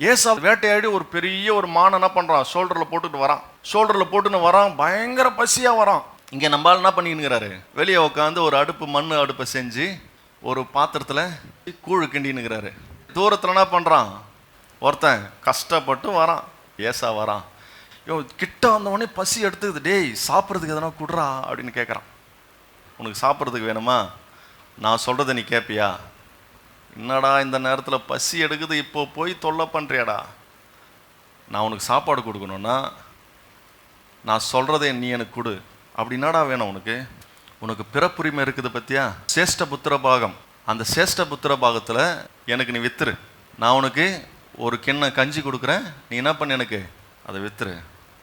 ஏசா வேட்டையாடி ஒரு பெரிய ஒரு மான் என்ன பண்றான், ஷோல்டர்ல போட்டுன்னு வரான், பயங்கர பசியா வரான். இங்க நம்மளால என்ன பண்ணிக்கிறாரு, வெளியே உட்காந்து ஒரு மண் அடுப்பை செஞ்சு ஒரு பாத்திரத்துல கூழு கிண்டினுங்கிறாரு. தூரத்துல என்ன பண்றான், ஒருத்தன் கஷ்டப்பட்டு வரான், ஏசா வரான். கிட்ட வந்தவொடனே பசி எடுத்துக்குது, டேய் சாப்பிட்றதுக்கு எதனா குடுறா அப்படின்னு கேட்குறான். உனக்கு சாப்பிட்றதுக்கு வேணுமா, நான் சொல்கிறத நீ கேட்பியா? என்னடா இந்த நேரத்தில் பசி எடுக்குது, இப்போ போய் தொல்லை பண்ணுறியாடா? நான் உனக்கு சாப்பாடு கொடுக்கணுன்னா நான் சொல்கிறத நீ எனக்கு கொடு. அப்படின்னாடா வேணும் உனக்கு? உனக்கு பிறப்புரிமை இருக்குது பத்தியா, சேஷ்ட புத்திர பாகம். அந்த சேஷ்ட புத்திர பாகத்தில் எனக்கு நீ வித்துரு. நான் உனக்கு ஒரு கிண்ண கஞ்சி கொடுக்குறேன், நீ என்ன பண்ண எனக்கு அதை வித்துரு.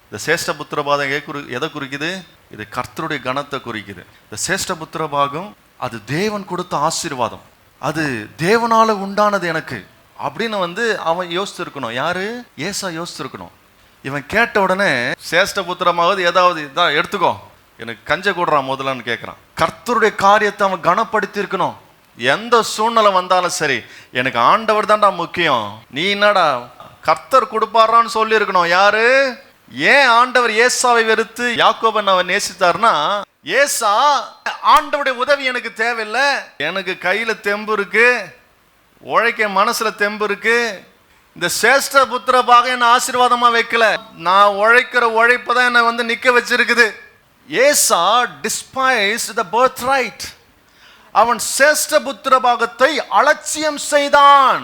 இந்த சேஷ்ட புத்திர பாகம் எதை குறிக்குது? இது கர்த்தருடைய கணத்தை குறிக்குது. இந்த சேஷ்ட புத்திர பாகம் அது தேவன் கொடுத்த ஆசீர்வாதம், அது தேவனால உண்டானது எனக்கு அப்படின்னு அவன் யோசிச்சிருக்கணும். யாரு? ஏசா யோசிச்சிருக்கணும். இவன் கேட்ட உடனே சேஷ்ட புத்திரமாவது ஏதாவது இதான் எடுத்துக்கோ, எனக்கு கஞ்ச கொடுறான் முதலான்னு கேட்குறான். கர்த்தருடைய காரியத்தை அவன் கனப்படுத்தி இருக்கணும். எந்த சூழ்நிலை வந்தாலும் சரி, எனக்கு ஆண்டவர் தான்டா முக்கியம், நீ என்னடா கர்த்தர் கொடுப்பாரான்னு சொல்லி இருக்கணும். யாரு? ஏன் ஆண்டவர் ஏசாவை வெறுத்து யாக்கோபன் அவன் நேசித்தார்னா, ஏசா ஆண்டவருடைய உதவி எனக்கு தேவையில்லை, எனக்கு கையில தெம்பு இருக்கு, உழைக்க மனசுல தெம்பு இருக்கு, இந்த சேஷ்ட புத்திர பாகம் என்ன ஆசீர்வாதமா வைக்கல, நான் உழைக்கிற உழைப்பதான் என்ன நிக்க வச்சிருக்குது. ஏசா despised the birthright. அவன் சேஷ்ட புத்திர பாகத்தை அலட்சியம் செய்தான்.